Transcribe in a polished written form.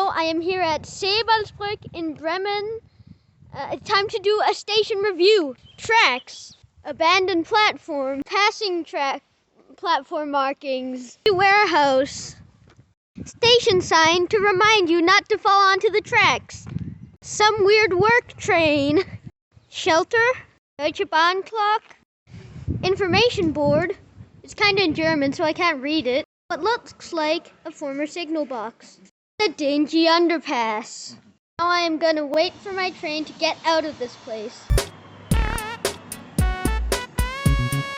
now I am here at Sebaldsbrück in Bremen. It's time to do a station review. Tracks, abandoned platform, passing track, platform markings, warehouse, station sign to remind you not to fall onto the tracks, some weird work train, shelter, Deutsche Bahn clock, information board. It's kind of in German, so I can't read it. What looks like a former signal box. A dingy underpass. Now I am gonna wait for my train to get out of this place.